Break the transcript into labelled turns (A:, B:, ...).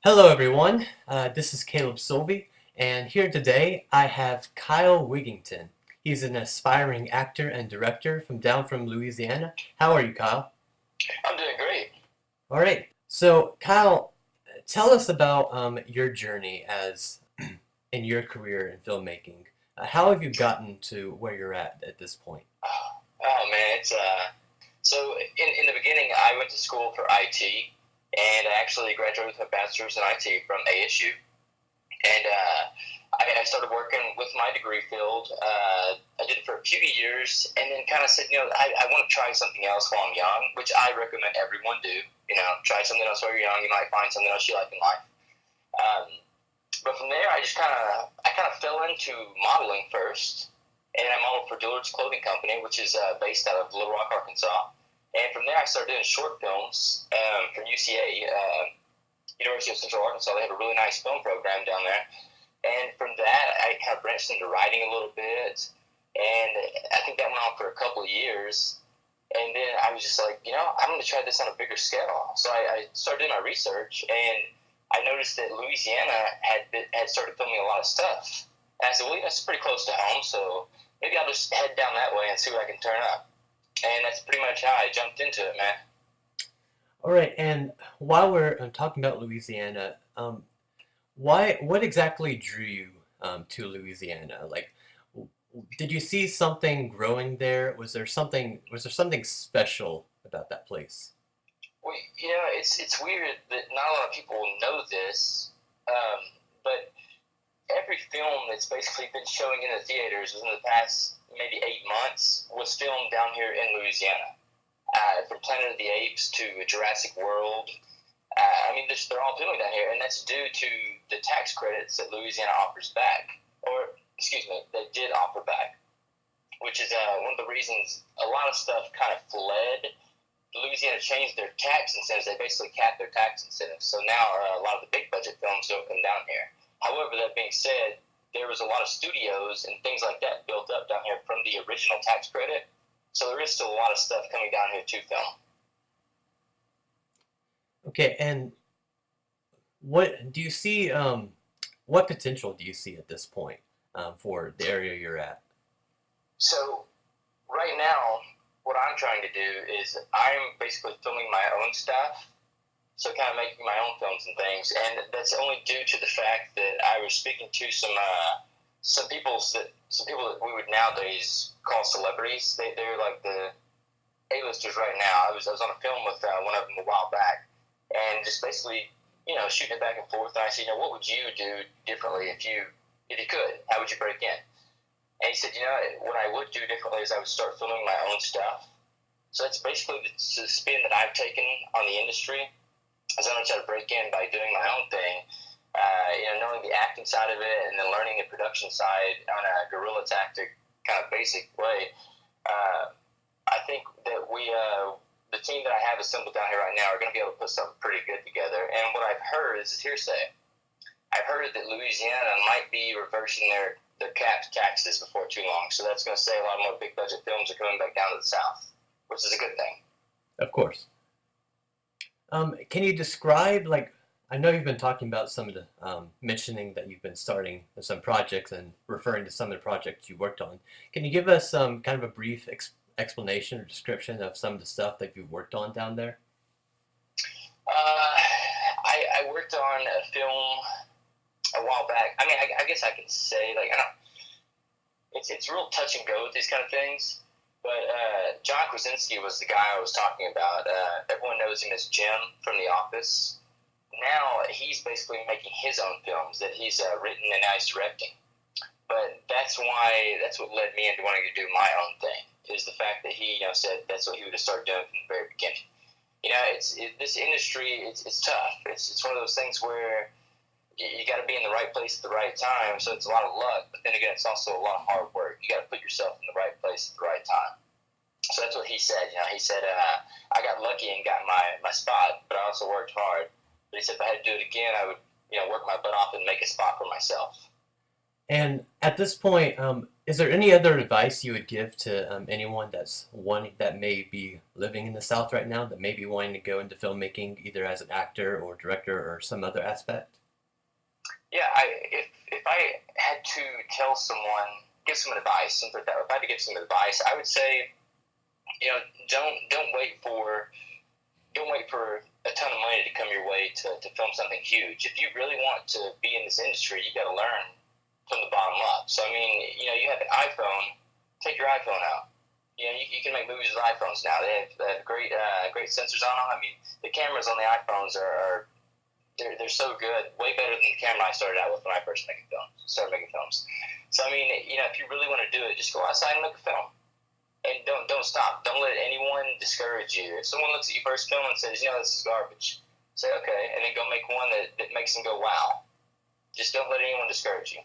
A: Hello, everyone. This is Caleb Solvey, and here today I have Kyle Wigginton. He's an aspiring actor and director from Louisiana. How are you, Kyle?
B: I'm doing great.
A: All right. So, Kyle, tell us about your journey as in your career in filmmaking. How have you gotten to where you're at this point?
B: Oh man, it's so in the beginning I went to school for IT and I actually graduated with a bachelor's in IT from ASU. And I started working with my degree field. I did it for a few years and then kind of said, I want to try something else while I'm young, which I recommend everyone do. Try something else while you're young. You might find something else you like in life. Um, but from there, I kind of fell into modeling first, and I modeled for Dillard's Clothing Company, which is based out of Little Rock, Arkansas. And from there, I started doing short films for UCA, University of Central Arkansas. They have a really nice film program down there. And from that, I kind of branched into writing a little bit, and I think that went on for a couple of years. And then I was just like, I'm going to try this on a bigger scale. So I started doing my research, and I noticed that Louisiana had started filming a lot of stuff. And I said, well, that's pretty close to home, so maybe I'll just head down that way and see what I can turn up. And that's pretty much how I jumped into it, man.
A: All right, and while we're talking about Louisiana, what exactly drew you to Louisiana? Like, did you see something growing there? Was there something special about that place?
B: Well, it's weird that not a lot of people know this, but every film that's basically been showing in the theaters within the past maybe 8 months was filmed down here in Louisiana. From Planet of the Apes to Jurassic World. They're all filming down here, and that's due to the tax credits that Louisiana offers back, or excuse me, they did offer back, which is one of the reasons a lot of stuff kind of fled. Louisiana changed their tax incentives. They basically capped their tax incentives. So now a lot of the big budget films don't come down here. However, that being said, there was a lot of studios and things like that built up down here from the original tax credit. So there is still a lot of stuff coming down here to film.
A: Okay, and what do you see? What potential do you see at this point for the area you're at?
B: So right now, what I'm trying to do is I'm basically filming my own stuff. So kind of making my own films and things, and that's only due to the fact that I was speaking to some people that we would nowadays call celebrities. They're like the A-listers right now. I was on a film with one of them a while back, and just basically shooting it back and forth. And I said, what would you do differently if you could? How would you break in? And he said, what I would do differently is I would start filming my own stuff. So that's basically the spin that I've taken on the industry. Is I'm going to try to break in by doing my own thing, knowing the acting side of it and then learning the production side on a guerrilla tactic kind of basic way. I think that the team that I have assembled down here right now are going to be able to put something pretty good together. And what I've heard is hearsay. I've heard that Louisiana might be reversing their capped taxes before too long. So that's going to say a lot more big budget films are coming back down to the South, which is a good thing.
A: Of course. Can you describe, like, I know you've been talking about some of the mentioning that you've been starting some projects and referring to some of the projects you worked on. Can you give us kind of a brief explanation or description of some of the stuff that you've worked on down there?
B: Uh, I worked on a film a while back. I guess I can say, like, I don't. It's real touch and go with these kind of things. But John Krasinski was the guy I was talking about. Everyone knows him as Jim from The Office. Now he's basically making his own films that he's written and now he's directing. But that's what led me into wanting to do my own thing. Is the fact that he said that's what he would have started doing from the very beginning. This industry. It's tough. It's one of those things where you got to be in the right place at the right time. So it's a lot of luck, but then again, it's also a lot of hard work. You got to put yourself in the right place at the right time. So that's what he said. He said, I got lucky and got my spot, but I also worked hard. But he said if I had to do it again, I would, work my butt off and make a spot for myself.
A: And at this point, Is there any other advice you would give to anyone that's wanting that may be living in the South right now that may be wanting to go into filmmaking either as an actor or director or some other aspect?
B: Yeah, if I had to tell someone, give some advice, something like that. If I had to give some advice, I would say, don't wait for a ton of money to come your way to film something huge. If you really want to be in this industry, you got to learn from the bottom up. So I mean, you have an iPhone, take your iPhone out. You can make movies with iPhones now. They have great sensors on them. I mean, the cameras on the iPhones are they're so good, way better than the camera I started out with when I first started making films. So I mean, if you really want to do it, just go outside and make a film, and don't stop. Don't let anyone discourage you. If someone looks at your first film and says, this is garbage, say okay, and then go make one that makes them go wow. Just don't let anyone discourage you.